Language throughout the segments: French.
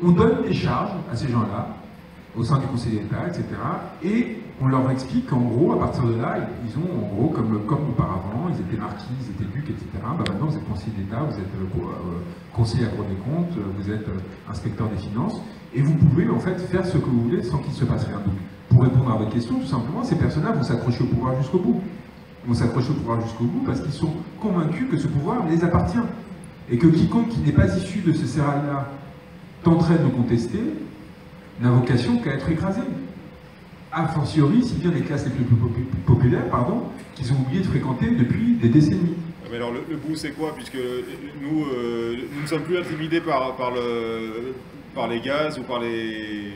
On donne des charges à ces gens-là, au sein du Conseil d'État, etc. Et on leur explique qu'en gros, à partir de là, ils ont, en gros, comme auparavant, ils étaient marquis, ils étaient ducs, etc. Bah maintenant, vous êtes conseiller d'État, vous êtes conseiller à la Cour des comptes, vous êtes inspecteur des finances, et vous pouvez, en fait, faire ce que vous voulez sans qu'il se passe rien. Donc, pour répondre à votre question, tout simplement, ces personnes-là vont s'accrocher au pouvoir jusqu'au bout. Ils vont s'accrocher au pouvoir jusqu'au bout parce qu'ils sont convaincus que ce pouvoir les appartient. Et que quiconque qui n'est pas issu de ce sérail-là tenterait de le contester, n'a vocation qu'à être écrasé. A fortiori, si bien les classes les plus populaires, pardon, qu'ils ont oublié de fréquenter depuis des décennies. Mais alors le bout c'est quoi? Puisque nous, nous ne sommes plus intimidés par les gaz ou par les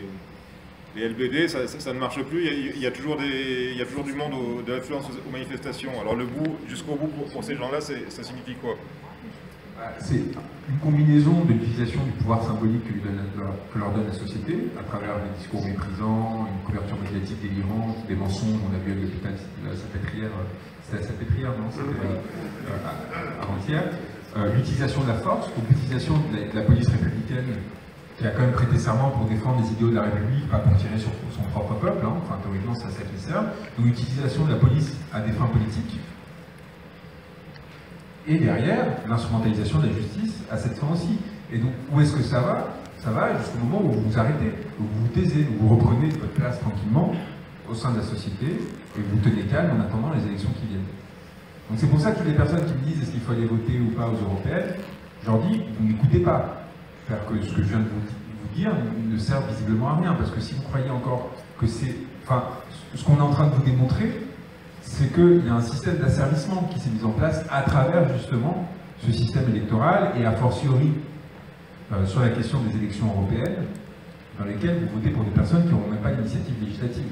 LBD, ça ne marche plus, il y a toujours du monde, de l'affluence aux manifestations. Alors le bout, jusqu'au bout, pour ces gens-là, ça signifie quoi? C'est une combinaison de l'utilisation du pouvoir symbolique que leur donne la société, à travers des discours méprisants, une couverture médiatique délirante, des mensonges. On a vu à l'hôpital Salpêtrière, c'était à Salpêtrière, non? C'était avant-hier. L'utilisation de la force, donc l'utilisation de la police républicaine, qui a quand même prêté serment pour défendre les idéaux de la République, pas pour tirer sur son propre peuple, hein. Enfin théoriquement c'est à ça qu'il sert. Donc l'utilisation de la police à des fins politiques. Et derrière, l'instrumentalisation de la justice à cette fin aussi. Et donc, où est-ce que ça va? Ça va jusqu'au moment où vous vous arrêtez, où vous vous taisez, où vous reprenez votre place tranquillement au sein de la société, et vous tenez calme en attendant les élections qui viennent. Donc c'est pour ça que toutes les personnes qui me disent est-ce qu'il faut aller voter ou pas aux européennes, je leur dis, vous n'écoutez pas. C'est-à-dire que ce que je viens de vous dire ne sert visiblement à rien, parce que si vous croyez encore que c'est... Enfin, ce qu'on est en train de vous démontrer, c'est qu'il y a un système d'asservissement qui s'est mis en place à travers justement ce système électoral et a fortiori sur la question des élections européennes dans lesquelles vous votez pour des personnes qui n'auront même pas d'initiative législative.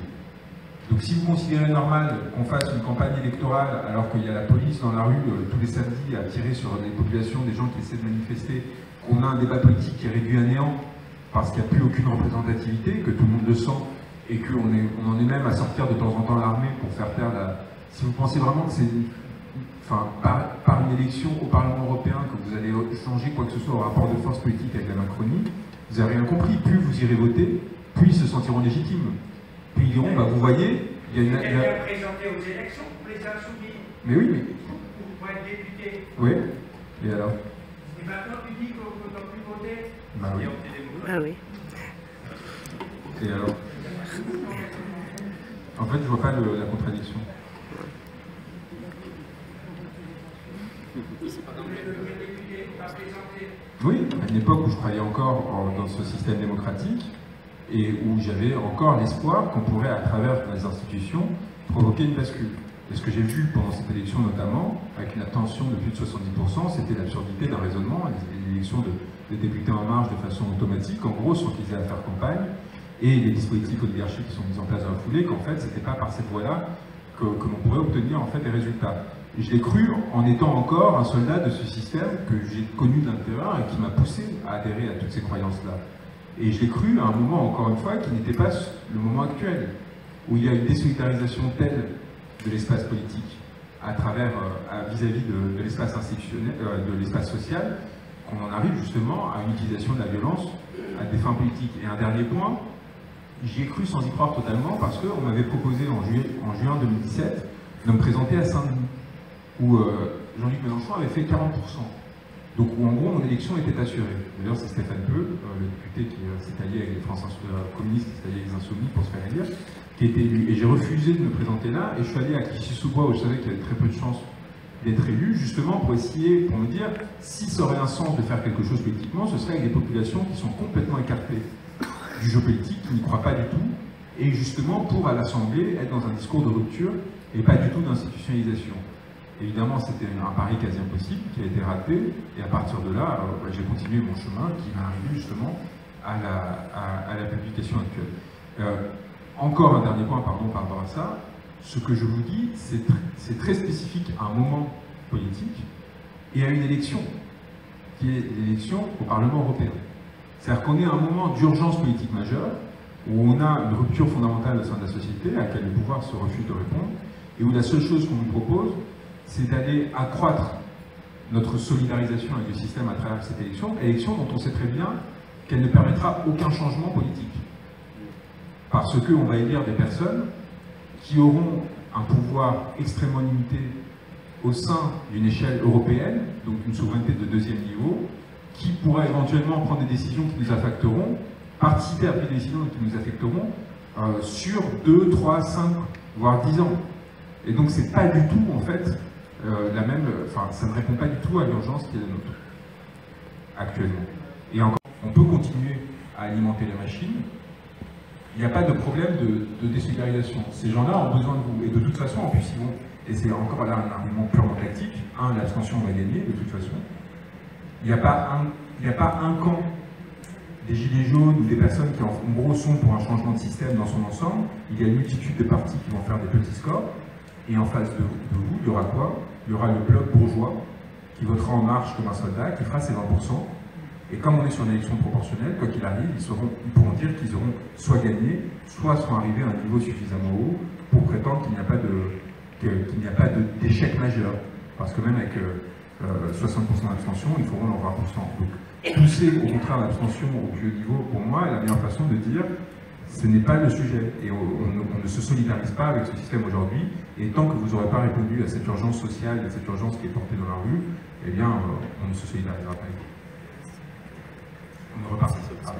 Donc si vous considérez normal qu'on fasse une campagne électorale alors qu'il y a la police dans la rue tous les samedis à tirer sur les populations, des gens qui essaient de manifester, qu'on a un débat politique qui est réduit à néant parce qu'il n'y a plus aucune représentativité, que tout le monde le sent, et qu'on en est même à sortir de temps en temps l'armée pour faire taire la... Si vous pensez vraiment que c'est par une élection au Parlement européen que vous allez changer quoi que ce soit au rapport de force politique avec la Macronie, vous n'avez rien compris. Plus vous irez voter, plus ils se sentiront légitimes. Puis ils diront, bah vous voyez, il y a une... Vous êtes présenté aux élections pour les insoumis. Mais oui, mais... Pour être député. Oui, et alors? Et maintenant tu dis qu'on ne doit plus voter. Bah oui. Ah oui. Et alors? En fait, je vois pas la contradiction. Oui, à une époque où je croyais encore dans ce système démocratique et où j'avais encore l'espoir qu'on pourrait, à travers les institutions, provoquer une bascule. Et ce que j'ai vu pendant cette élection notamment, avec une abstention de plus de 70%, c'était l'absurdité d'un raisonnement, l'élection de députés en marche de façon automatique, en gros, sans qu'ils aient à faire campagne, et les dispositifs oligarchiques qui sont mis en place dans la foulée, qu'en fait, c'était pas par cette voie-là que l'on pourrait obtenir en fait des résultats. Et je l'ai cru en étant encore un soldat de ce système que j'ai connu de l'intérieur et qui m'a poussé à adhérer à toutes ces croyances-là. Et je l'ai cru à un moment, encore une fois, qui n'était pas le moment actuel, où il y a une désolidarisation telle de l'espace politique à travers, vis-à-vis de l'espace institutionnel, de l'espace social, qu'on en arrive justement à une utilisation de la violence à des fins politiques. Et un dernier point, j'y ai cru sans y croire totalement parce qu'on m'avait proposé en juin 2017 de me présenter à Saint-Denis, où Jean-Luc Mélenchon avait fait 40%. Donc où en gros mon élection était assurée. D'ailleurs c'est Stéphane Peu, le député qui s'est allié avec les France communistes, qui s'est allié avec les Insoumis pour se faire élire, qui était élu. Et j'ai refusé de me présenter là, et je suis allé à Clichy-sous-Bois où je savais qu'il y avait très peu de chances d'être élu, justement pour essayer, pour me dire, si ça aurait un sens de faire quelque chose politiquement, ce serait avec des populations qui sont complètement écartées du jeu politique, qui n'y croient pas du tout, et justement pour à l'Assemblée être dans un discours de rupture et pas du tout d'institutionnalisation. Évidemment, c'était un pari quasi impossible qui a été raté, et à partir de là, j'ai continué mon chemin qui m'a arrivé justement à la publication actuelle. Encore un dernier point, pardon, par rapport à ça. Ce que je vous dis, c'est très spécifique à un moment politique et à une élection, qui est l'élection au Parlement européen. C'est-à-dire qu'on est à un moment d'urgence politique majeure, où on a une rupture fondamentale au sein de la société, à laquelle le pouvoir se refuse de répondre, et où la seule chose qu'on nous propose, c'est d'aller accroître notre solidarisation avec le système à travers cette élection dont on sait très bien qu'elle ne permettra aucun changement politique. Parce qu'on va élire des personnes qui auront un pouvoir extrêmement limité au sein d'une échelle européenne, donc une souveraineté de deuxième niveau, qui pourra éventuellement prendre des décisions qui nous affecteront, participer à prendre des décisions qui nous affecteront sur 2, 3, 5, voire 10 ans. Et donc c'est pas du tout, en fait, la même... Enfin, ça ne répond pas du tout à l'urgence qui est la nôtre, actuellement. Et encore, on peut continuer à alimenter les machines. Il n'y a pas de problème de désolidarisation. Ces gens-là ont besoin de vous. Et de toute façon, en plus, ils vont... Et c'est encore là un argument purement tactique. L'abstention va gagner, de toute façon. Il n'y a pas un camp des gilets jaunes ou des personnes qui, en gros, sont pour un changement de système dans son ensemble. Il y a une multitude de partis qui vont faire des petits scores. Et en face de vous, il y aura quoi? Il y aura le bloc bourgeois qui votera en marche comme un soldat, qui fera ses 20%. Et comme on est sur une élection proportionnelle, quoi qu'il arrive, ils pourront dire qu'ils auront soit gagné, soit seront arrivés à un niveau suffisamment haut pour prétendre qu'il n'y a pas d'échec majeur. Parce que même avec 60% d'abstention, ils feront leur 20%. Donc pousser au contraire l'abstention au plus haut niveau, pour moi, est la meilleure façon de dire ce n'est pas le sujet. Et on ne se solidarise pas avec ce système aujourd'hui. Et tant que vous n'aurez pas répondu à cette urgence sociale, à cette urgence qui est portée dans la rue, eh bien, on ne se solidarisera pas avec vous. On ne repartira pas.